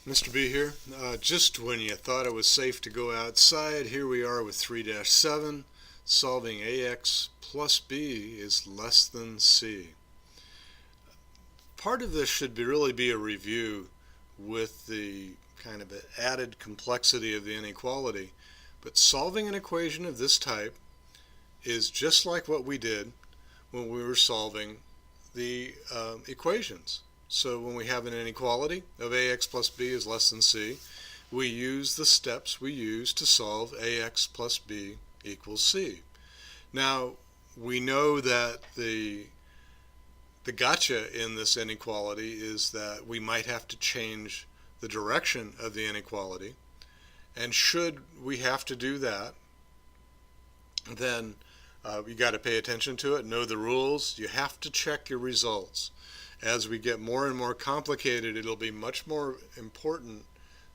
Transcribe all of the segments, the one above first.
Mr. B here. Just when you thought it was safe to go outside, here we are with 3-7, solving ax plus b is less than c. Part of this should really be a review with the kind of added complexity of the inequality, but solving an equation of this type is just like what we did when we were solving the equations. So when we have an inequality of ax plus b is less than c, we use the steps we use to solve ax plus b equals c. Now, we know that the gotcha in this inequality is that we might have to change the direction of the inequality, and should we have to do that, then you got to pay attention to it, know the rules. You have to check your results. As we get more and more complicated, it'll be much more important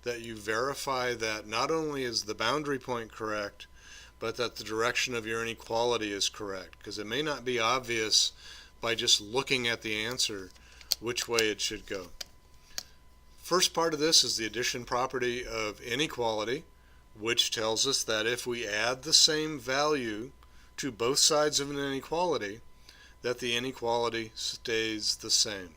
that you verify that not only is the boundary point correct, but that the direction of your inequality is correct, because it may not be obvious by just looking at the answer which way it should go. First part of this is the addition property of inequality, which tells us that if we add the same value to both sides of an inequality, that the inequality stays the same.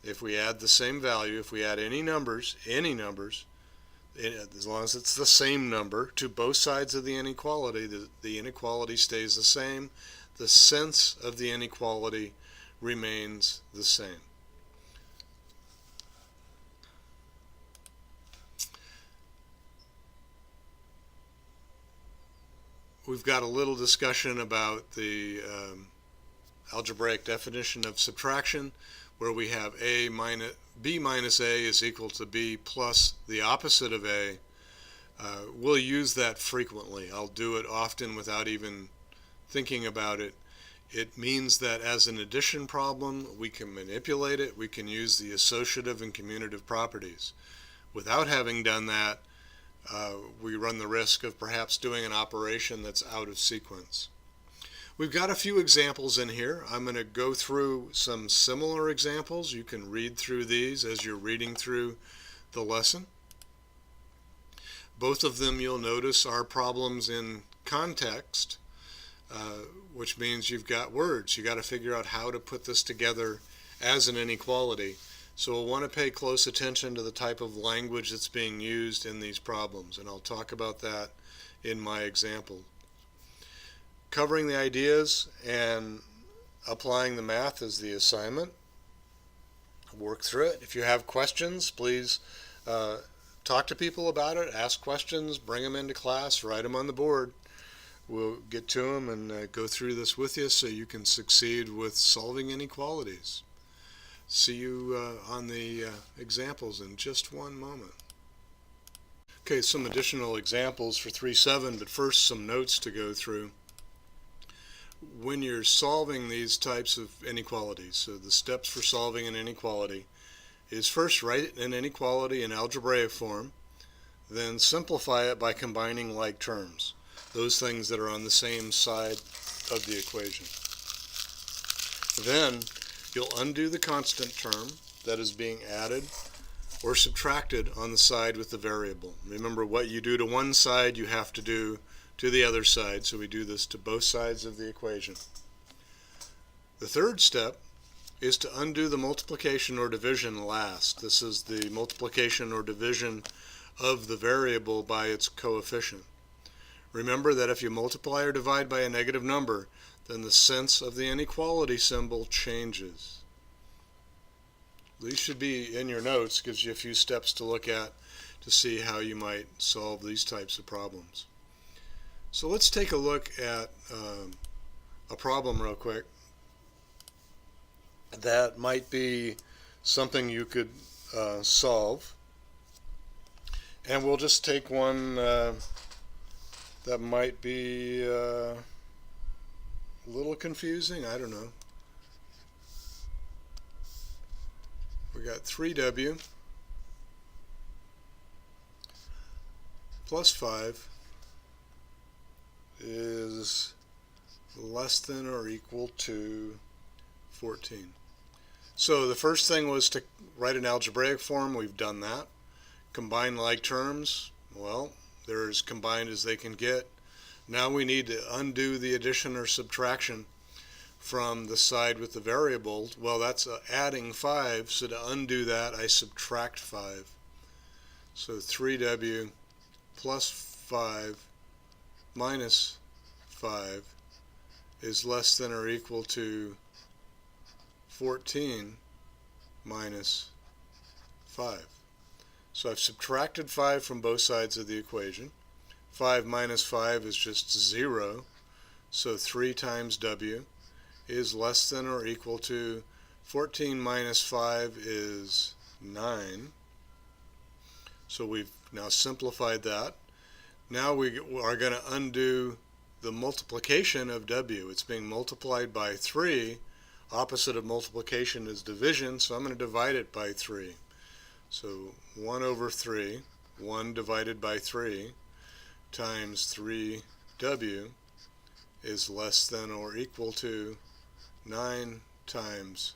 If we add the same value, if we add any numbers, as long as it's the same number to both sides of the inequality, the inequality stays the same. The sense of the inequality remains the same. We've got a little discussion about the algebraic definition of subtraction, where we have b minus a is equal to b plus the opposite of a. We'll use that frequently. I'll do it often without even thinking about it. It means that as an addition problem, we can manipulate it. We can use the associative and commutative properties. Without having done that, we run the risk of perhaps doing an operation that's out of sequence. We've got a few examples in here. I'm going to go through some similar examples. You can read through these as you're reading through the lesson. Both of them, you'll notice, are problems in context, which means you've got words. You've got to figure out how to put this together as an inequality. So we'll want to pay close attention to the type of language that's being used in these problems, and I'll talk about that in my example. Covering the ideas and applying the math is the assignment. Work through it. If you have questions, please talk to people about it, ask questions, bring them into class, write them on the board. We'll get to them and go through this with you so you can succeed with solving inequalities. See you on the examples in just one moment. Okay, some additional examples for 3-7, but first some notes to go through. When you're solving these types of inequalities, so the steps for solving an inequality is first write an inequality in algebraic form, then simplify it by combining like terms, those things that are on the same side of the equation. Then you'll undo the constant term that is being added or subtracted on the side with the variable. Remember, what you do to one side you have to do to the other side, so we do this to both sides of the equation. The third step is to undo the multiplication or division last. This is the multiplication or division of the variable by its coefficient. Remember that if you multiply or divide by a negative number, then the sense of the inequality symbol changes. These should be in your notes. Gives you a few steps to look at to see how you might solve these types of problems. So let's take a look at a problem real quick that might be something you could solve. And we'll just take one that might be a little confusing. I don't know. We got 3w plus 5 is less than or equal to 14. So the first thing was to write an algebraic form. We've done that. Combine like terms. Well, they're as combined as they can get. Now we need to undo the addition or subtraction from the side with the variable. Well, that's adding 5, so to undo that I subtract 5. So 3w plus 5 minus 5 is less than or equal to 14 minus 5. So I've subtracted 5 from both sides of the equation. 5 minus 5 is just 0, so 3 times w is less than or equal to 14 minus 5 is 9. So we've now simplified that. Now we are going to undo the multiplication of w. It's being multiplied by 3. Opposite of multiplication is division, so I'm going to divide it by 3. So 1 over 3, 1 divided by 3, times 3w is less than or equal to 9 times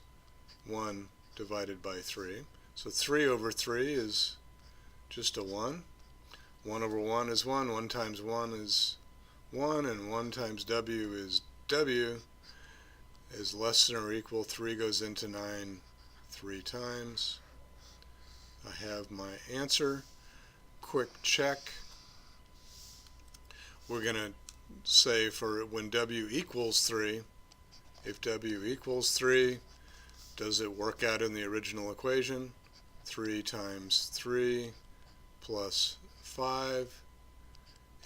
1 divided by 3. So 3 over 3 is just a 1. 1 over 1 is 1. 1 times 1 is 1. And 1 times w is less than or equal. 3 goes into 9 3 times. I have my answer. Quick check. We're going to say for when w equals 3, if w equals 3, does it work out in the original equation? 3 times 3 plus 5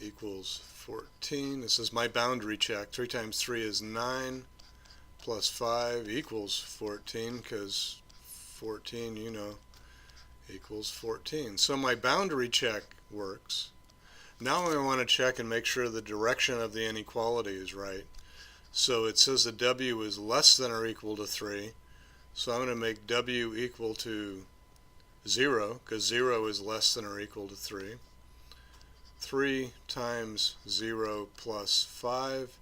equals 14. This is my boundary check. 3 times 3 is 9 plus 5 equals 14, because 14, you know, equals 14. So my boundary check works. Now I want to check and make sure the direction of the inequality is right. So it says that w is less than or equal to 3. So I'm going to make w equal to 0, because 0 is less than or equal to 3. 3 times 0 plus 5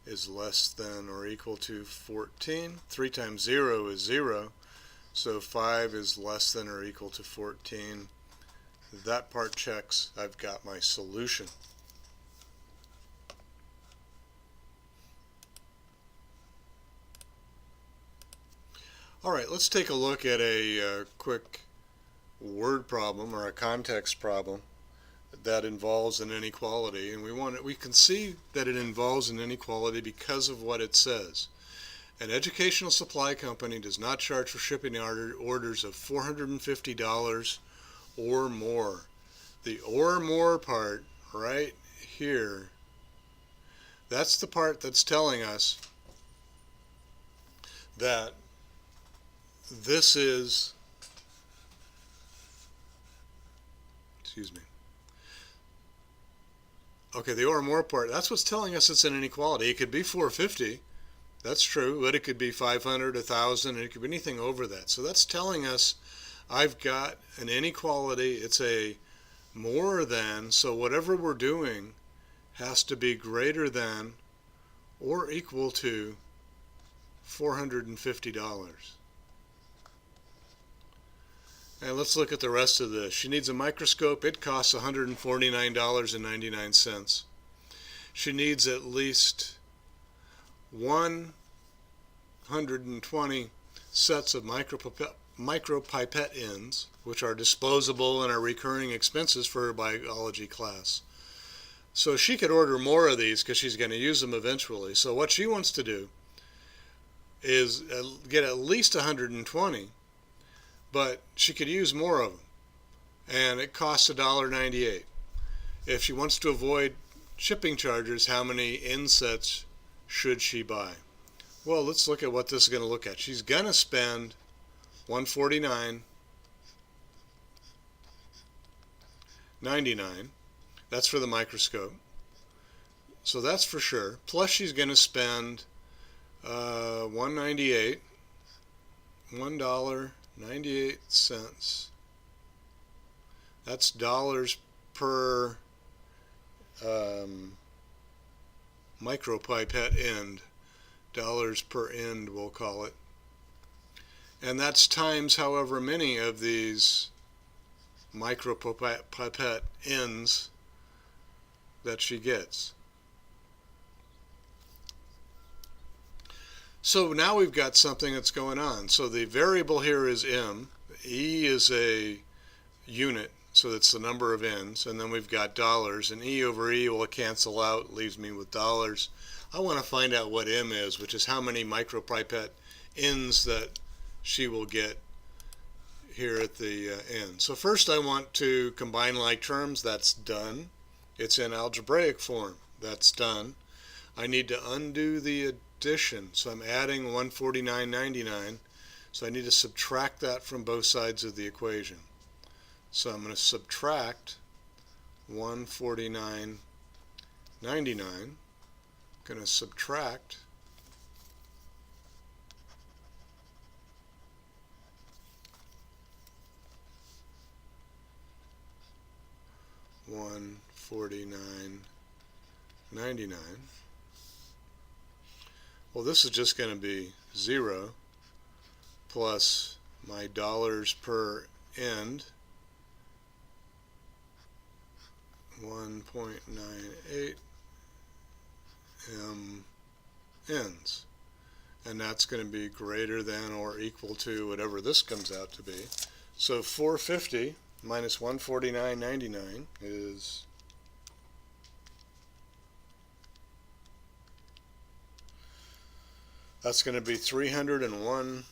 is less than or equal to 14. 3 times 0 is 0, so 5 is less than or equal to 14. That part checks. I've got my solution. Alright, let's take a look at a quick word problem or a context problem that involves an inequality, and we can see that it involves an inequality because of what it says. An educational supply company does not charge for shipping orders of $450 or more. The or more part right here, that's the part that's telling us that this is, okay, the or more part, that's what's telling us it's an inequality. It could be 450, that's true, but it could be 500, 1,000, and it could be anything over that. So that's telling us I've got an inequality. It's a more than, so whatever we're doing has to be greater than or equal to $450. And let's look at the rest of this. She needs a microscope. It costs $149.99. She needs at least 120 sets of micropipette ends, which are disposable and are recurring expenses for her biology class. So she could order more of these because she's going to use them eventually. So what she wants to do is get at least 120, but she could use more of them, and it costs $1.98. If she wants to avoid shipping charges, how many end sets should she buy? Well, let's look at what this is going to look at. She's going to spend $149.99. That's for the microscope. So that's for sure. Plus she's going to spend $1.98. $1.98. That's dollars per micropipette end. Dollars per end, we'll call it. And that's times however many of these micropipette ends that she gets. So now we've got something that's going on. So the variable here is m. E is a unit, so that's the number of ends. And then we've got dollars, and E over E will cancel out, leaves me with dollars. I want to find out what m is, which is how many micropipette ends that she will get here at the end. So first I want to combine like terms. That's done. It's in algebraic form. That's done. I need to undo the addition. So I'm adding 149.99. So I need to subtract that from both sides of the equation. So I'm going to subtract 149.99. Going to subtract 149.99. Well, this is just going to be 0 plus my dollars per end, 1.98 m ends. And that's going to be greater than or equal to whatever this comes out to be. So 450 minus 149.99 is that's going to be $300.01.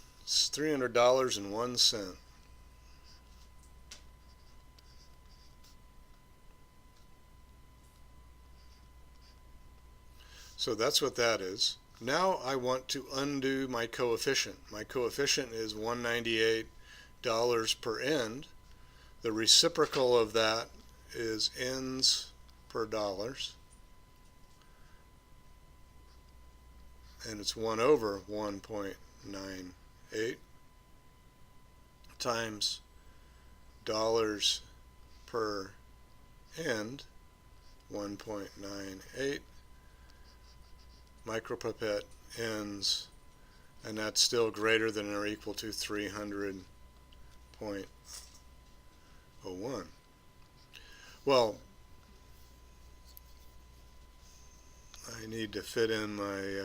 So that's what that is. Now I want to undo my coefficient. My coefficient is $198 per end. The reciprocal of that is ends per dollars. And it's 1 over 1.98 times dollars per end, 1.98 micropipette ends, and that's still greater than or equal to 300.01. Well, I need to fit in my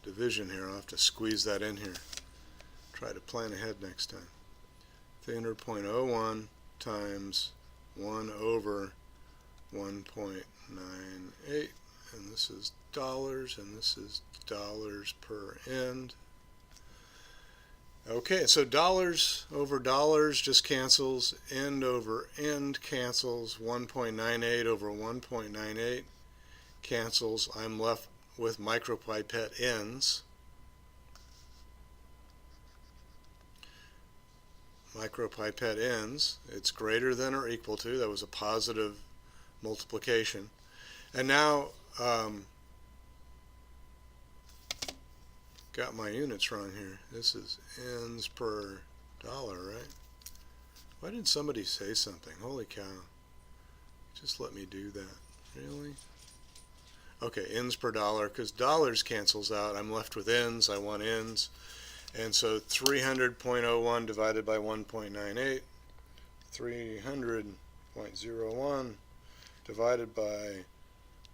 division here. I'll have to squeeze that in here. Try to plan ahead next time. 300.01 times 1 over 1.98, and this is dollars, and this is dollars per end. Okay, so dollars over dollars just cancels, end over end cancels, 1.98 over 1.98 cancels. I'm left with micropipette ends. Micropipette ends, it's greater than or equal to, that was a positive multiplication. And now got my units wrong here. This is ends per dollar, right? Why didn't somebody say something? Holy cow. Just let me do that. Really? Okay, ends per dollar, because dollars cancels out. I'm left with ends. I want ends. And so 300.01 divided by 1.98, 300.01 divided by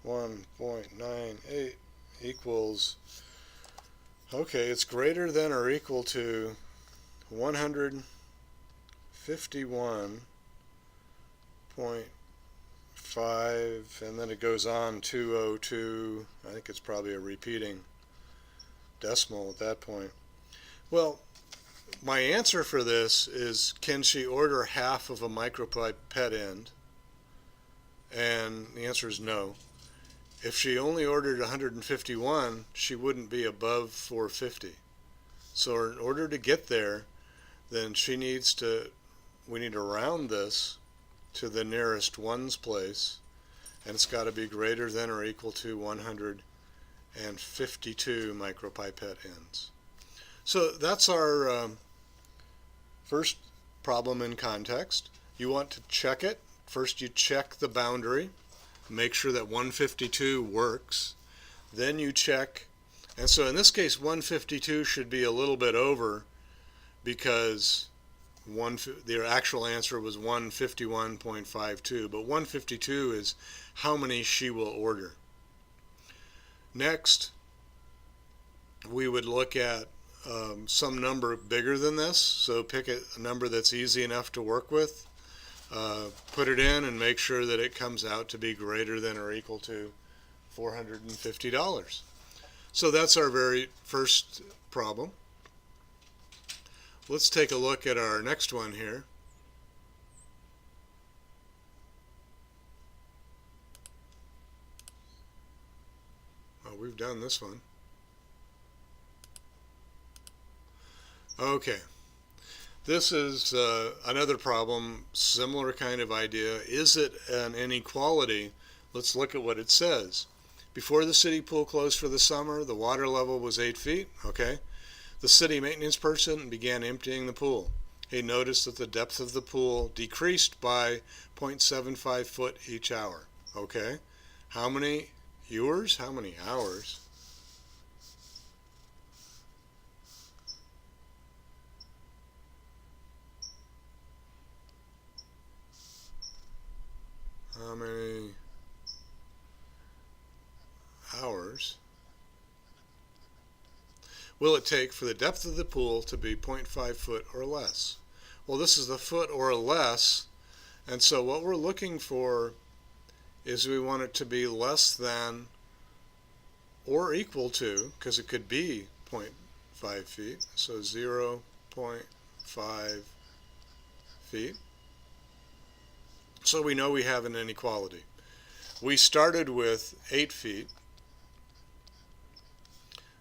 1.98 equals, okay, it's greater than or equal to 151.5, and then it goes on 202. I think it's probably a repeating decimal at that point. Well, my answer for this is, can she order half of a micropipette end? And the answer is no. If she only ordered 151, she wouldn't be above 450. So in order to get there, then we need to round this to the nearest ones place, and it's got to be greater than or equal to 152 micropipette ends. So that's our first problem in context. You want to check it. First you check the boundary, make sure that 152 works. Then you check, and so in this case 152 should be a little bit over because their actual answer was 151.52, but 152 is how many she will order. Next, we would look at some number bigger than this, so pick a number that's easy enough to work with, put it in and make sure that it comes out to be greater than or equal to $450. So that's our very first problem. Let's take a look at our next one here. Oh, we've done this one. Okay. This is another problem, similar kind of idea. Is it an inequality? Let's look at what it says. Before the city pool closed for the summer, the water level was 8 feet. Okay. The city maintenance person began emptying the pool. He noticed that the depth of the pool decreased by 0.75 foot each hour. Okay. How many viewers? How many hours? How many hours will it take for the depth of the pool to be 0.5 foot or less? Well, this is the foot or less, and so what we're looking for is we want it to be less than or equal to, because it could be 0.5 feet, so 0.5 feet. So we know we have an inequality. We started with 8 feet,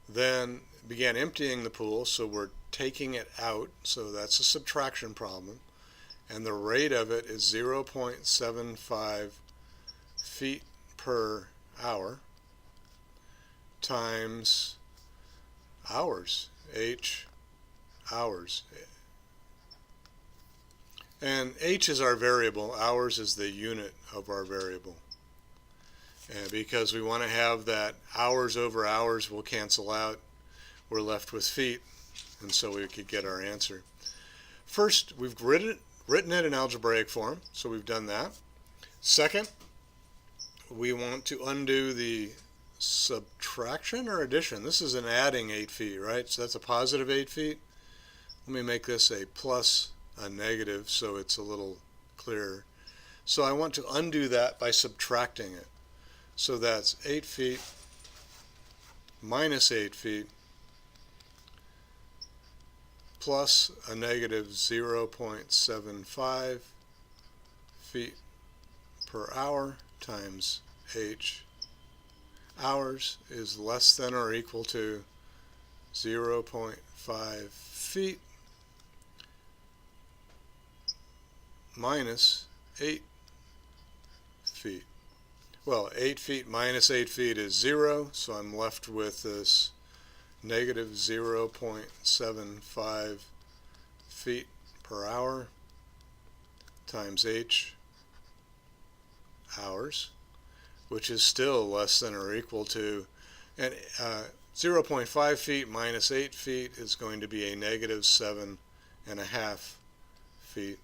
then began emptying the pool, so we're taking it out, so that's a subtraction problem, and the rate of it is 0.75 feet per hour times hours, h hours. And h is our variable, hours is the unit of our variable. And because we want to have that hours over hours will cancel out, we're left with feet, and so we could get our answer. First, we've written it in algebraic form, so we've done that. Second, we want to undo the subtraction or addition. This is an adding 8 feet, right? So that's a positive 8 feet. Let me make this a plus a negative so it's a little clearer. So I want to undo that by subtracting it. So that's 8 feet minus 8 feet plus a negative 0.75 feet per hour times h. Hours is less than or equal to 0.5 feet minus 8 feet. Well, 8 feet minus 8 feet is 0, so I'm left with this negative 0.75 feet per hour times h hours, which is still less than or equal to, and 0.5 feet minus 8 feet is going to be a negative 7.5 feet.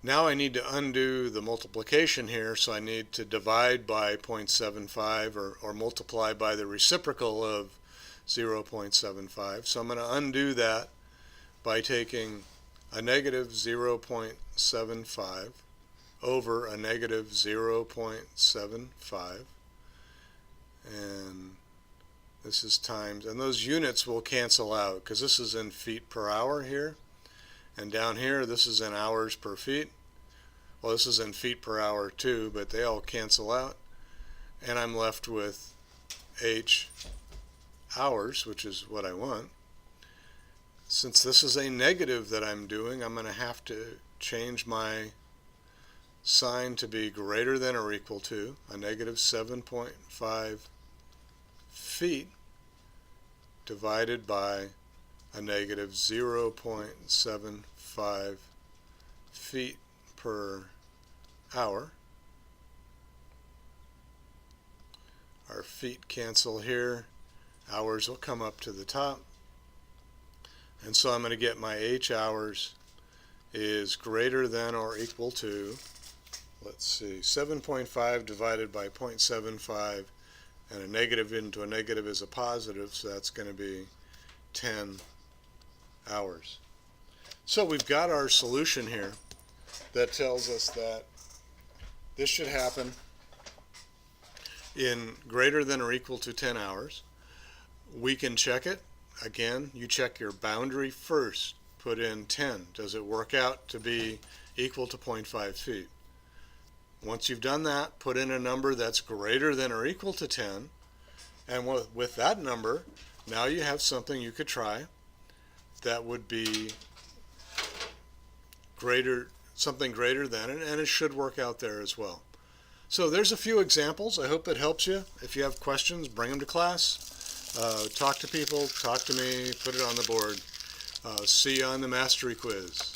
Now I need to undo the multiplication here, so I need to divide by 0.75 or multiply by the reciprocal of 0.75. So I'm going to undo that by taking a negative 0.75 over a negative 0.75, and this is times, and those units will cancel out because this is in feet per hour here, and down here this is in hours per feet. Well, this is in feet per hour too, but they all cancel out, and I'm left with h hours, which is what I want. Since this is a negative that I'm doing, I'm going to have to change my sign to be greater than or equal to a negative 7.5 feet divided by a negative 0.75 feet per hour. Our feet cancel here. Hours will come up to the top. And so I'm going to get my h hours is greater than or equal to, let's see, 7.5 divided by 0.75, and a negative into a negative is a positive, so that's going to be 10 hours. So we've got our solution here that tells us that this should happen in greater than or equal to 10 hours. We can check it. Again, you check your boundary first. Put in 10. Does it work out to be equal to 0.5 feet? Once you've done that, put in a number that's greater than or equal to 10. And with that number, now you have something you could try that would be something greater than, and it should work out there as well. So there's a few examples. I hope it helps you. If you have questions, bring them to class. Talk to people, talk to me, put it on the board. See you on the mastery quiz.